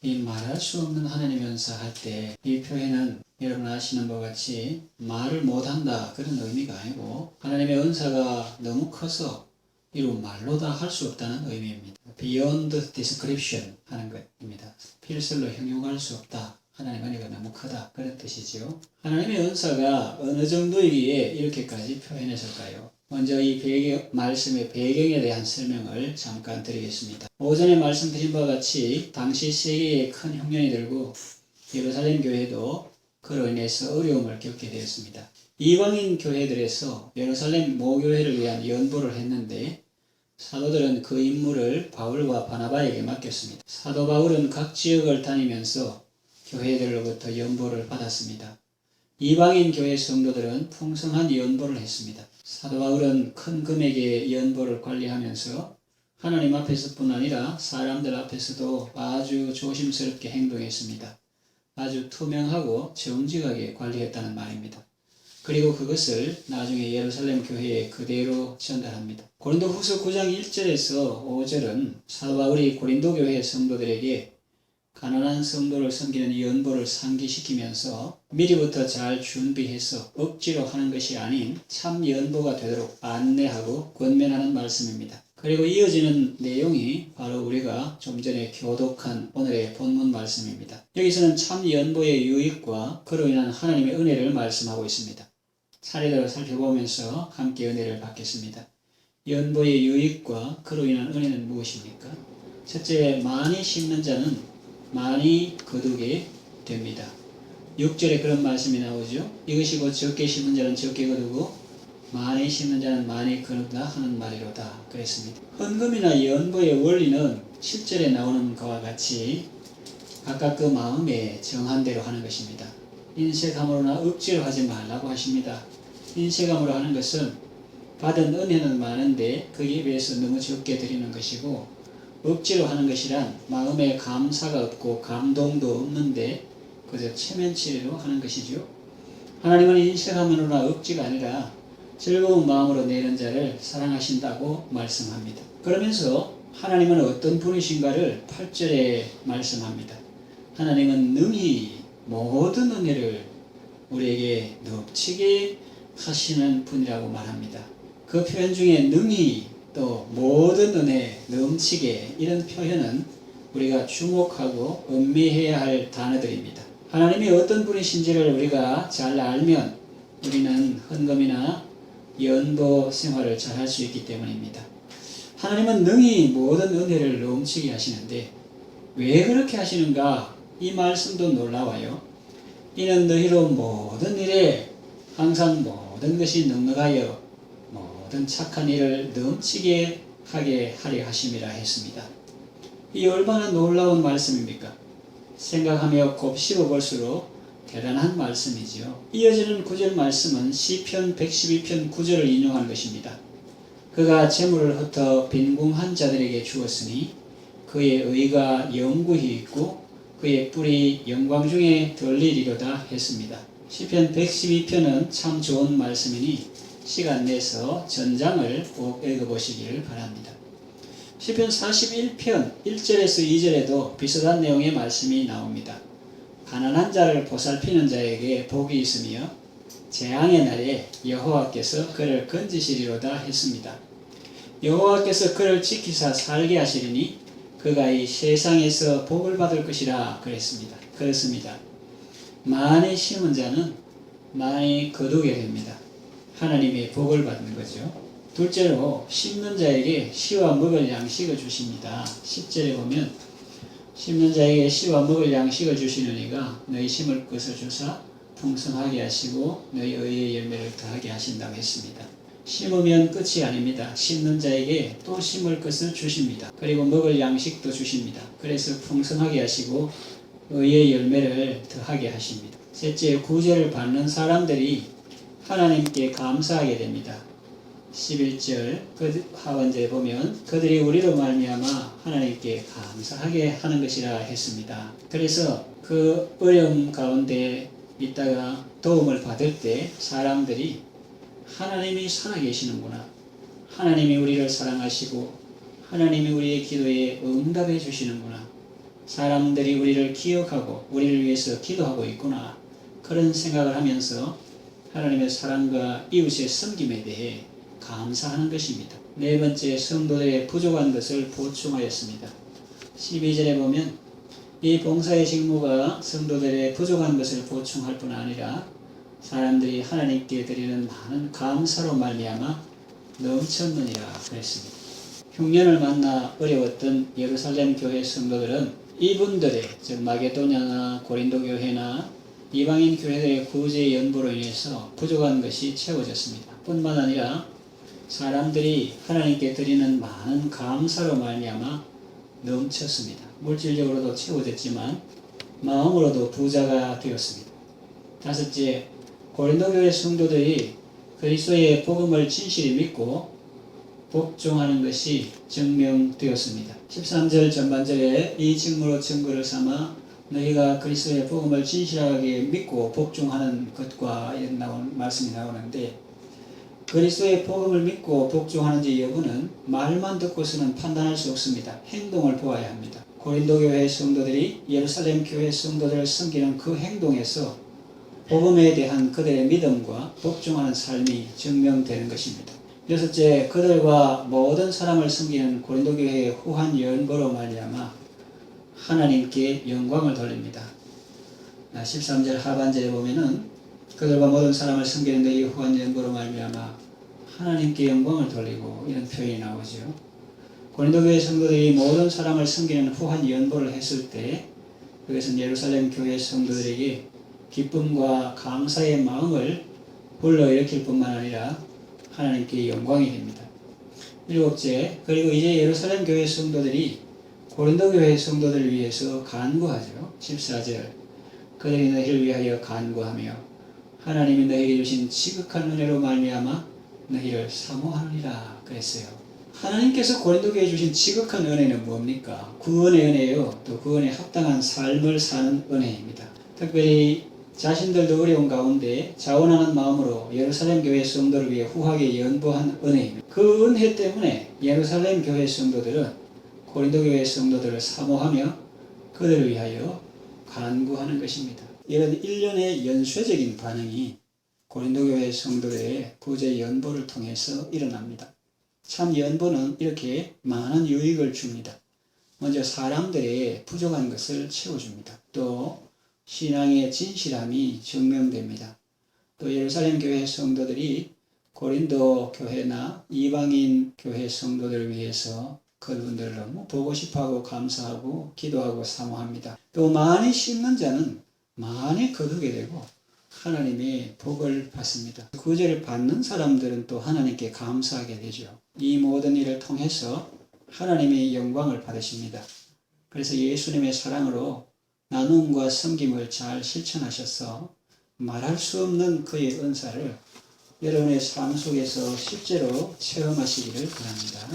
이 말할 수 없는 하나님의 은사 할 때 이 표현은 여러분 아시는 바와 같이 말을 못한다 그런 의미가 아니고 하나님의 은사가 너무 커서 이루 말로 다 할 수 없다는 의미입니다. Beyond description 하는 것입니다. 필설로 형용할 수 없다. 하나님의 은혜가 너무 크다. 그런 뜻이죠. 하나님의 은사가 어느 정도이기에 이렇게까지 표현했을까요? 먼저 이 말씀의 배경에 대한 설명을 잠깐 드리겠습니다. 오전에 말씀드린 바와 같이 당시 세계에 큰 흉년이 들고 예루살렘 교회도 그로 인해서 어려움을 겪게 되었습니다. 이방인 교회들에서 예루살렘 모교회를 위한 연보를 했는데 사도들은 그 임무를 바울과 바나바에게 맡겼습니다. 사도 바울은 각 지역을 다니면서 교회들로부터 연보를 받았습니다. 이방인 교회 성도들은 풍성한 연보를 했습니다. 사도 바울은 큰 금액의 연보를 관리하면서 하나님 앞에서뿐 아니라 사람들 앞에서도 아주 조심스럽게 행동했습니다. 아주 투명하고 정직하게 관리했다는 말입니다. 그리고 그것을 나중에 예루살렘 교회에 그대로 전달합니다. 고린도후서 9장 1절에서 5절은 사도 바울이 고린도 교회 성도들에게 가난한 성도를 섬기는 연보를 상기시키면서 미리부터 잘 준비해서 억지로 하는 것이 아닌 참 연보가 되도록 안내하고 권면하는 말씀입니다. 그리고 이어지는 내용이 바로 우리가 좀 전에 교독한 오늘의 본문 말씀입니다. 여기서는 참 연보의 유익과 그로 인한 하나님의 은혜를 말씀하고 있습니다. 차례대로 살펴보면서 함께 은혜를 받겠습니다. 연보의 유익과 그로 인한 은혜는 무엇입니까? 첫째, 많이 심는 자는 많이 거두게 됩니다. 6절에 그런 말씀이 나오죠. 이것이 곧 적게 심는 자는 적게 거두고 많이 심는 자는 많이 거둔다 하는 말이로다 그랬습니다. 헌금이나 연보의 원리는 7절에 나오는 것과 같이 각각 그 마음에 정한 대로 하는 것입니다. 인색함으로나 억지로 하지 말라고 하십니다. 인색함으로 하는 것은 받은 은혜는 많은데 거기에 비해서 너무 적게 드리는 것이고, 억지로 하는 것이란 마음에 감사가 없고 감동도 없는데 그저 체면치레로 하는 것이죠. 하나님은 인색함으로나 억지가 아니라 즐거운 마음으로 내는 자를 사랑하신다고 말씀합니다. 그러면서 하나님은 어떤 분이신가를 8절에 말씀합니다. 하나님은 능히 모든 은혜를 우리에게 넘치게 하시는 분이라고 말합니다. 그 표현 중에 능히 또 모든 은혜 넘치게 이런 표현은 우리가 주목하고 음미해야 할 단어들입니다. 하나님이 어떤 분이신지를 우리가 잘 알면 우리는 헌금이나 연보 생활을 잘 할 수 있기 때문입니다. 하나님은 능히 모든 은혜를 넘치게 하시는데 왜 그렇게 하시는가? 이 말씀도 놀라워요. 이는 너희로 모든 일에 항상 모든 것이 넉넉하여 모든 착한 일을 넘치게 하게 하려 하심이라 했습니다. 이 얼마나 놀라운 말씀입니까? 생각하며 곱씹어 볼수록 대단한 말씀이지요. 이어지는 9절 말씀은 시편 112편 9절을 인용한 것입니다. 그가 재물을 흩어 빈궁한 자들에게 주었으니 그의 의가 영구히 있고 그의 뿔이 영광 중에 들리리로다 했습니다. 시편 112편은 참 좋은 말씀이니 시간 내서 전장을 꼭 읽어보시기를 바랍니다. 시편 41편 1절에서 2절에도 비슷한 내용의 말씀이 나옵니다. 가난한 자를 보살피는 자에게 복이 있으며 재앙의 날에 여호와께서 그를 건지시리로다 했습니다. 여호와께서 그를 지키사 살게 하시리니 그가 이 세상에서 복을 받을 것이라 그랬습니다. 그렇습니다. 많이 심은 자는 많이 거두게 됩니다. 하나님의 복을 받는 거죠. 둘째로 심는 자에게 씨와 먹을 양식을 주십니다. 10절에 보면 심는 자에게 씨와 먹을 양식을 주시느니가 너희 심을 것을 주사 풍성하게 하시고 너희 의의 열매를 더하게 하신다고 했습니다. 심으면 끝이 아닙니다. 심는 자에게 또 심을 것을 주십니다. 그리고 먹을 양식도 주십니다. 그래서 풍성하게 하시고 의의 열매를 더하게 하십니다. 셋째, 구제를 받는 사람들이 하나님께 감사하게 됩니다. 11절 하반절에 보면 그들이 우리로 말미암아 하나님께 감사하게 하는 것이라 했습니다. 그래서 그 어려움 가운데 있다가 도움을 받을 때 사람들이 하나님이 살아계시는구나, 하나님이 우리를 사랑하시고 하나님이 우리의 기도에 응답해 주시는구나, 사람들이 우리를 기억하고 우리를 위해서 기도하고 있구나. 그런 생각을 하면서 하나님의 사랑과 이웃의 섬김에 대해 감사하는 것입니다. 네 번째, 성도들의 부족한 것을 보충하였습니다. 12절에 보면 이 봉사의 직무가 성도들의 부족한 것을 보충할 뿐 아니라 사람들이 하나님께 드리는 많은 감사로 말미암아 넘쳤느니라 그랬습니다. 흉년을 만나 어려웠던 예루살렘 교회 성도들은 이분들의 즉 마게도냐나 고린도 교회나 이방인 교회들의 구제 연보로 인해서 부족한 것이 채워졌습니다. 뿐만 아니라 사람들이 하나님께 드리는 많은 감사로 말미암아 넘쳤습니다. 물질적으로도 채워졌지만 마음으로도 부자가 되었습니다. 다섯째, 고린도 교회 성도들이 그리스도의 복음을 진실히 믿고 복종하는 것이 증명되었습니다. 13절 전반절에 이 직무로 증거를 삼아 너희가 그리스도의 복음을 진실하게 믿고 복종하는 것과 이런 말씀이 나오는데, 그리스도의 복음을 믿고 복종하는지 여부는 말만 듣고서는 판단할 수 없습니다. 행동을 보아야 합니다. 고린도 교회 성도들이 예루살렘 교회 성도들을 섬기는 그 행동에서 복음에 대한 그들의 믿음과 복종하는 삶이 증명되는 것입니다. 여섯째, 그들과 모든 사람을 섬기는 고린도 교회의 후한 연보로 말미암아 하나님께 영광을 돌립니다. 13절 하반절에 보면은 그들과 모든 사람을 섬기는 이 후한 연보로 말미암아 하나님께 영광을 돌리고 이런 표현이 나오죠. 고린도 교회 성도들이 모든 사람을 섬기는 후한 연보를 했을 때 그것은 예루살렘 교회 성도들에게 기쁨과 감사의 마음을 불러일으킬 뿐만 아니라 하나님께 영광이 됩니다. 일곱째, 그리고 이제 예루살렘 교회 성도들이 고린도 교회 성도들을 위해서 간구하죠. 14절, 그들이 너희를 위하여 간구하며 하나님이 너희에게 주신 지극한 은혜로 말미암아 너희를 사모하느니라 그랬어요. 하나님께서 고린도 교회에 주신 지극한 은혜는 뭡니까? 구원의 은혜요. 또 구원에 합당한 삶을 사는 은혜입니다. 특별히 자신들도 어려운 가운데 자원하는 마음으로 예루살렘 교회 성도를 위해 후하게 연보한 은혜입니다. 그 은혜 때문에 예루살렘 교회 성도들은 고린도 교회 성도들을 사모하며 그들을 위하여 간구하는 것입니다. 이런 일련의 연쇄적인 반응이 고린도 교회 성도들의 구제 연보를 통해서 일어납니다. 참 연보는 이렇게 많은 유익을 줍니다. 먼저 사람들의 부족한 것을 채워줍니다. 또 신앙의 진실함이 증명됩니다. 또 예루살렘 교회 성도들이 고린도 교회나 이방인 교회 성도들을 위해서 그분들을 너무 보고 싶어하고 감사하고 기도하고 사모합니다. 또 많이 심는 자는 많이 거두게 되고 하나님의 복을 받습니다. 구제를 받는 사람들은 또 하나님께 감사하게 되죠. 이 모든 일을 통해서 하나님의 영광을 받으십니다. 그래서 예수님의 사랑으로 나눔과 섬김을 잘 실천하셔서 말할 수 없는 그의 은사를 여러분의 삶 속에서 실제로 체험하시기를 바랍니다.